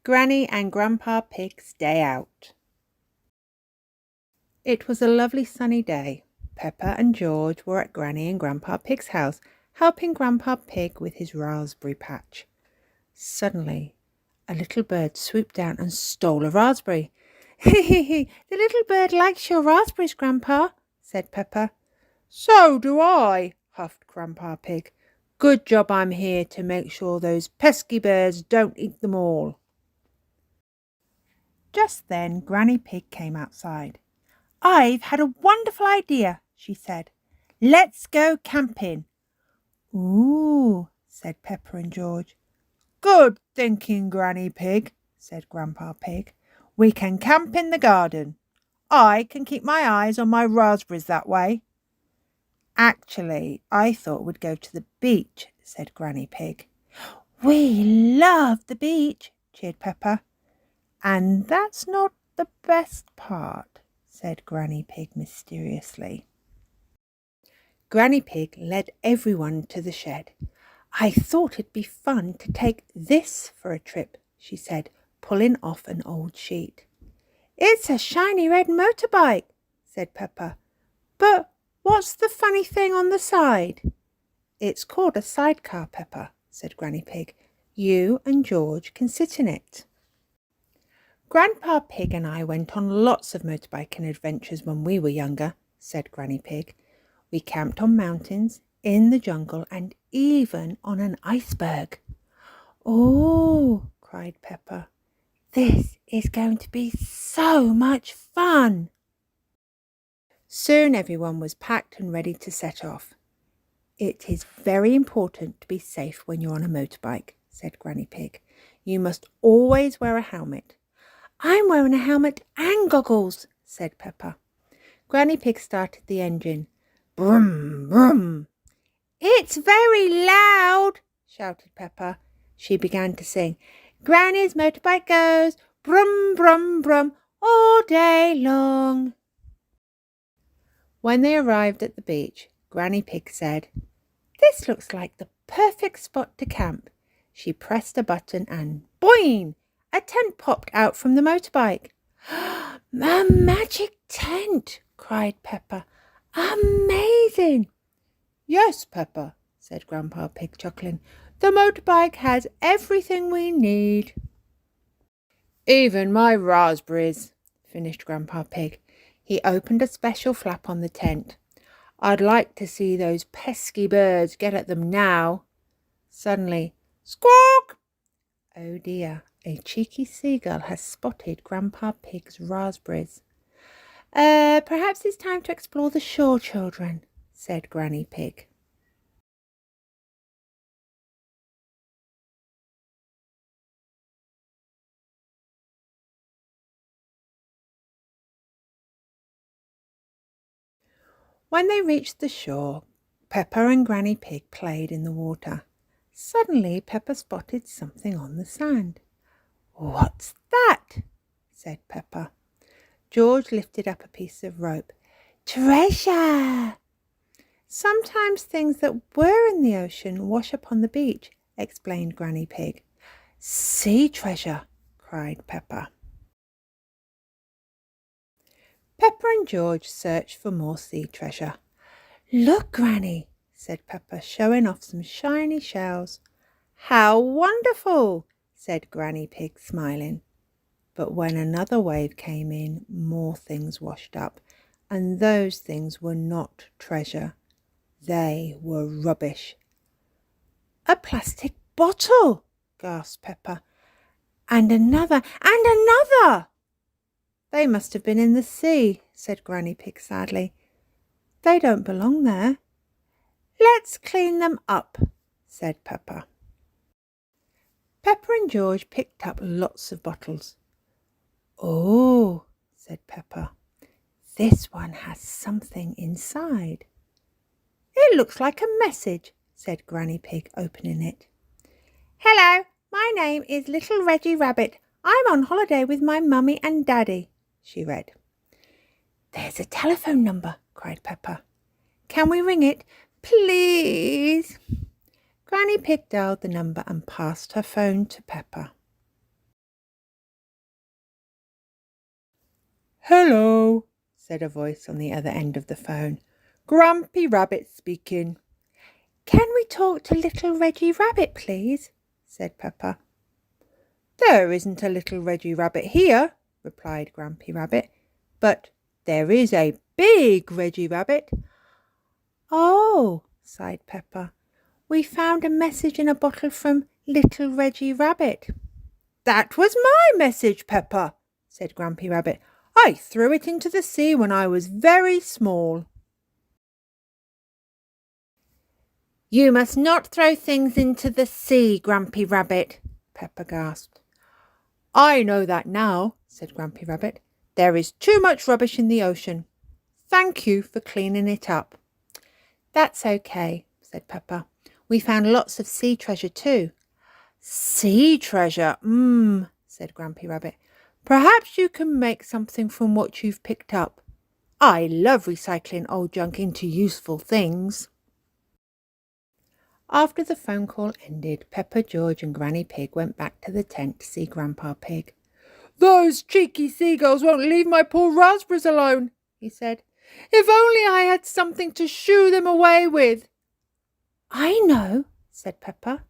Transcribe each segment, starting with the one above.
Granny and Grandpa Pig's Day Out. It was a lovely sunny day. Peppa and George were at Granny and Grandpa Pig's house, helping Grandpa Pig with his raspberry patch. Suddenly, a little bird swooped down and stole a raspberry. "Hee, the little bird likes your raspberries, Grandpa," said Peppa. "So do I," huffed Grandpa Pig. "Good job I'm here to make sure those pesky birds don't eat them all." Just then Granny Pig came outside. "I've had a wonderful idea," she said. "Let's go camping." "Ooh," said Peppa and George. "Good thinking, Granny Pig," said Grandpa Pig. "We can camp in the garden. I can keep my eyes on my raspberries that way." "Actually, I thought we'd go to the beach," said Granny Pig. "We love the beach," cheered Peppa. "And that's not the best part," said Granny Pig mysteriously. Granny Pig led everyone to the shed. "I thought it'd be fun to take this for a trip," she said, pulling off an old sheet. "It's a shiny red motorbike," said Peppa. "But what's the funny thing on the side?" "It's called a sidecar, Peppa," said Granny Pig. "You and George can sit in it." "Grandpa Pig and I went on lots of motorbiking adventures when we were younger," said Granny Pig. "We camped on mountains, in the jungle, and even on an iceberg." "Oh," cried Peppa, "this is going to be so much fun." Soon everyone was packed and ready to set off. "It is very important to be safe when you're on a motorbike," said Granny Pig. "You must always wear a helmet." "I'm wearing a helmet and goggles," said Peppa. Granny Pig started the engine. Brum, brum. "It's very loud," shouted Peppa. She began to sing, "Granny's motorbike goes brum, brum, brum all day long." When they arrived at the beach, Granny Pig said, "This looks like the perfect spot to camp." She pressed a button and boing! A tent popped out from the motorbike. "A magic tent!" cried Peppa. "Amazing!" "Yes, Peppa," said Grandpa Pig, chuckling. "The motorbike has everything we need." "Even my raspberries," finished Grandpa Pig. He opened a special flap on the tent. "I'd like to see those pesky birds get at them now." Suddenly, squawk! "Oh dear, a cheeky seagull has spotted Grandpa Pig's raspberries." Perhaps it's time to explore the shore, children," said Granny Pig. When they reached the shore, Peppa and Granny Pig played in the water. Suddenly Peppa spotted something on the sand. "What's that?" said Peppa. George lifted up a piece of rope. "Treasure!" "Sometimes things that were in the ocean wash up on the beach," explained Granny Pig. "Sea treasure!" cried Peppa. Peppa and George searched for more sea treasure. "Look, Granny," said Peppa, showing off some shiny shells. "How wonderful!" said Granny Pig, smiling. But when another wave came in, more things washed up, and those things were not treasure. They were rubbish. "A plastic bottle!" gasped Peppa. "And another, and another!" "They must have been in the sea," said Granny Pig sadly. "They don't belong there." "Let's clean them up," said Peppa. Peppa and George picked up lots of bottles. "Oh," said Peppa, "this one has something inside." "It looks like a message," said Granny Pig, opening it. "Hello, my name is Little Reggie Rabbit. I'm on holiday with my mummy and daddy," she read. "There's a telephone number," cried Peppa. "Can we ring it, please?" Granny Pig dialed the number and passed her phone to Peppa. Hello, said a voice on the other end of the phone. Grumpy Rabbit speaking. Can we talk to little Reggie Rabbit, please? Said Peppa. There isn't a little Reggie Rabbit here, replied Grumpy Rabbit, but there is a big Reggie Rabbit. Oh, sighed Peppa. We found a message in a bottle from little Reggie Rabbit. That was my message, Peppa, said Grumpy Rabbit. I threw it into the sea when I was very small. You must not throw things into the sea, Grumpy Rabbit, Peppa gasped. I know that now, said Grumpy Rabbit. There is too much rubbish in the ocean. Thank you for cleaning it up. That's okay, said Peppa. We found lots of sea treasure too. Sea treasure, said Grumpy Rabbit. Perhaps you can make something from what you've picked up. I love recycling old junk into useful things. After the phone call ended, Peppa, George and Granny Pig went back to the tent to see Grandpa Pig. Those cheeky seagulls won't leave my poor raspberries alone, he said. If only I had something to shoo them away with. I know, said Peppa.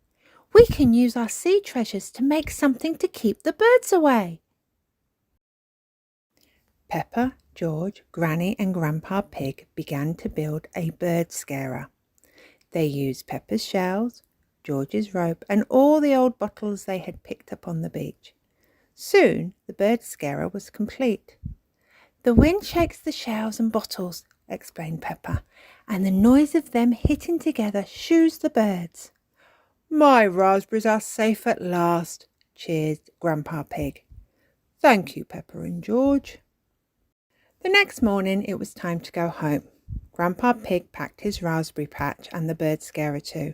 We can use our sea treasures to make something to keep the birds away. Peppa, George, Granny and Grandpa Pig began to build a bird scarer. They used Peppa's shells, George's rope and all the old bottles they had picked up on the beach. Soon the bird scarer was complete. The wind shakes the shells and bottles, explained Peppa, and the noise of them hitting together shoos the birds. My raspberries are safe at last, cheered Grandpa Pig. Thank you, Peppa and George. The next morning it was time to go home. Grandpa Pig packed his raspberry patch and the bird scarer too.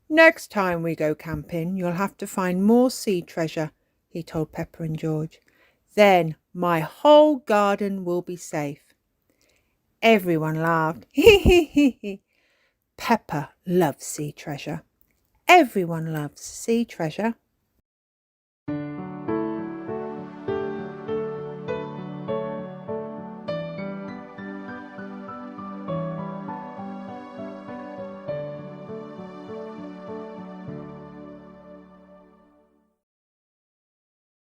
Next time we go camping, you'll have to find more sea treasure, he told Peppa and George. Then my whole garden will be safe. Everyone laughed. Peppa loves sea treasure. Everyone loves sea treasure.